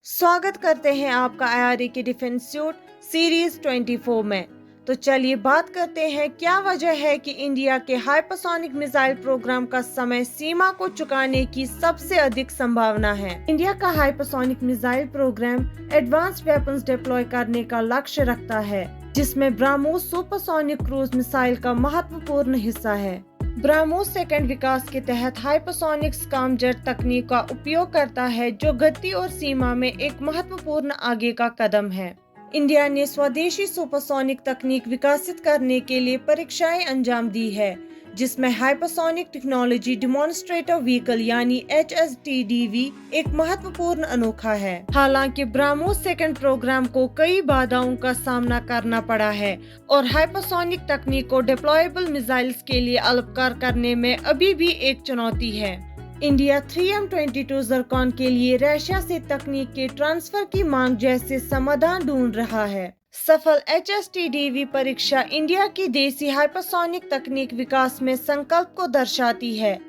स्वागत करते हैं आपका आईआरए के डिफेंस सूट सीरीज 24 में। तो चलिए बात करते हैं क्या वजह है कि इंडिया के हाइपरसोनिक मिसाइल प्रोग्राम का समय सीमा को चुकाने की सबसे अधिक संभावना है। इंडिया का hypersonic missile programme advanced weapons deploy करने का लक्ष्य रखता है, जिसमें ब्रह्मोस सुपरसोनिक क्रूज मिसाइल का महत्वपूर्ण हिस्सा है। ब्रह्मोस सेकंड विकास के तहत हाइपरसोनिक स्कामजेट तकनीक का उपयोग करता है, जो गति और सीमा में एक महत्वपूर्ण आगे का कदम है। इंडिया ने स्वदेशी सुपरसोनिक तकनीक विकसित करने के लिए परीक्षाएं अंजाम दी है, जिसमें हाइपरसोनिक टेक्नोलॉजी डिमॉन्स्ट्रेटर व्हीकल यानी HSTDV एक महत्वपूर्ण अनोखा है। हालांकि ब्रह्मोस सेकंड प्रोग्राम को कई बाधाओं का सामना करना पड़ा है और हाइपरसोनिक तकनीक को डिप्लॉयबल मिसाइल्स के लिए अलपकार करने में अभी भी एक चुनौती है। इंडिया 3M22 ज़रकॉन के लिए रशिया से तकनीक के ट्रांसफर की मांग जैसे समाधान ढूंढ रहा है। सफल HSTDV परीक्षा इंडिया की देसी हाइपरसोनिक तकनीक विकास में संकल्प को दर्शाती है।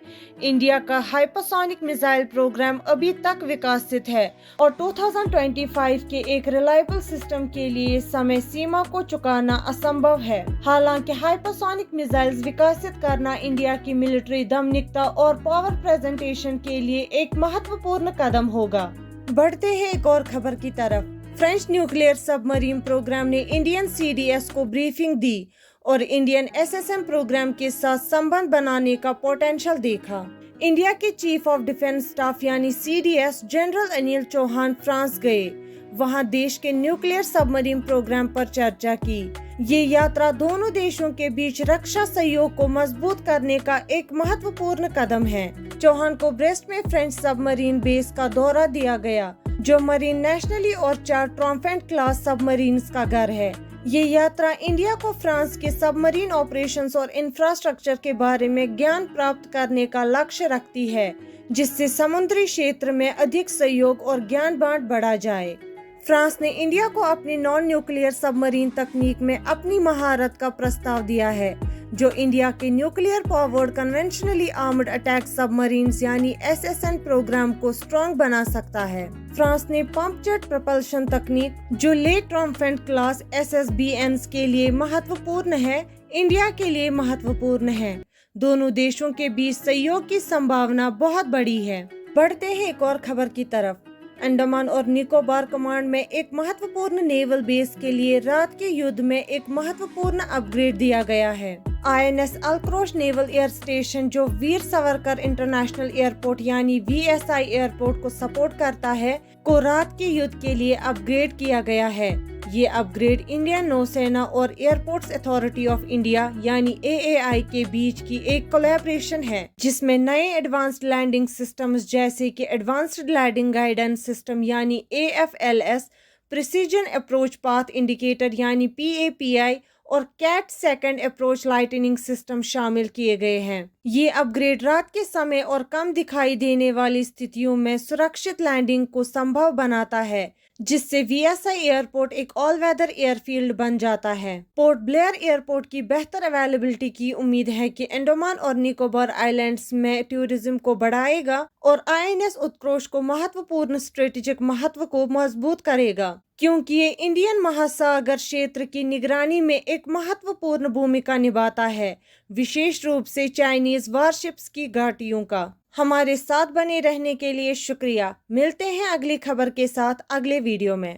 इंडिया का हाइपरसोनिक मिसाइल प्रोग्राम अभी तक विकसित है और 2025 के एक रिलायबल सिस्टम के लिए समय सीमा को चुकाना असंभव है। हालांकि हाइपरसोनिक मिसाइल्स विकसित करना इंडिया की मिलिट्री दमनिकता और पावर प्रेजेंटेशन के लिए एक महत्वपूर्ण कदम होगा। बढ़ते हैं एक और खबर की तरफ। फ्रेंच न्यूक्लियर सबमरीन प्रोग्राम ने इंडियन CDS को ब्रीफिंग दी और इंडियन SSM प्रोग्राम के साथ संबंध बनाने का पोटेंशियल देखा। इंडिया के चीफ ऑफ डिफेंस स्टाफ यानी CDS general Anil Chauhan France गए। वहां देश के न्यूक्लियर सबमरीन प्रोग्राम पर चर्चा की। ये यात्रा दोनों देशों के बीच रक्षा सहयोग को मजबूत करने का एक महत्वपूर्ण कदम है। चौहान को ब्रेस्ट में फ्रेंच सबमरीन बेस का दौरा दिया गया, जो मरीन नेशनली और 4 ट्रम्पेट क्लास सबमरीन्स का घर है। ये यात्रा इंडिया को फ्रांस के सबमरीन ऑपरेशंस और इंफ्रास्ट्रक्चर के बारे में ज्ञान प्राप्त करने का लक्ष्य रखती है, जिससे समुद्री क्षेत्र में अधिक सहयोग और ज्ञान बांट बढ़ा जाए। फ्रांस ने इंडिया को अपनी नॉन न्यूक्लियर सबमरीन तकनीक में अपनी महारत का प्रस्ताव दिया है, जो इंडिया के nuclear powered conventionally armed attack submarines यानी SSN प्रोग्राम को स्ट्रॉन्ग बना सकता है। फ्रांस ने पंप जेट प्रपल्शन तकनीक, जो ले ट्रम्पेट क्लास SSBNs के लिए महत्वपूर्ण है, इंडिया के लिए महत्वपूर्ण है। दोनों देशों के बीच सहयोग की संभावना बहुत बड़ी है। बढ़ते हैं एक और खबर की तरफ। अंडमान और निकोबार कमांड में एक महत्वपूर्ण नेवल बेस के लिए रात के युद्ध में एक महत्वपूर्ण अपग्रेड दिया गया है। INS अल्क्रोश नेवल एयर स्टेशन, जो वीर सावरकर इंटरनेशनल एयरपोर्ट यानी VSI एयरपोर्ट को सपोर्ट करता है, को रात के युद्ध के लिए अपग्रेड किया गया है। ये अपग्रेड इंडियन नौसेना और एयरपोर्ट्स अथॉरिटी ऑफ इंडिया यानी AAI के बीच की एक कोलैबोरेशन है, जिसमें नए एडवांस्ड लैंडिंग सिस्टम्स जैसे कि एडवांस्ड लैंडिंग गाइडेंस सिस्टम यानी AFLS, precision approach path indicator यानी PAPI और cat second approach lightning system शामिल किए गए हैं। ये अपग्रेड रात के समय और कम दिखाई देने वाली स्थितियों में सुरक्षित लैंडिंग को संभव बनाता है, जिससे VSI एयरपोर्ट एक ऑल वेदर एयरफील्ड बन जाता है। पोर्ट ब्लेयर एयरपोर्ट की बेहतर अवेलेबिलिटी की उम्मीद है कि अंडमान और निकोबार आइलैंड्स में टूरिज्म को बढ़ाएगा और INS उत्कृष्ट को महत्वपूर्ण स्ट्रेटेजिक महत्व को मजबूत करेगा, क्योंकि ये इंडियन महासागर क्षेत्र की निगरानी में एक महत्वपूर्ण भूमिका निभाता है, विशेष रूप से चाइनीज वारशिप्स की घाटियों का। हमारे साथ बने रहने के लिए शुक्रिया। मिलते हैं अगली खबर के साथ अगले वीडियो में।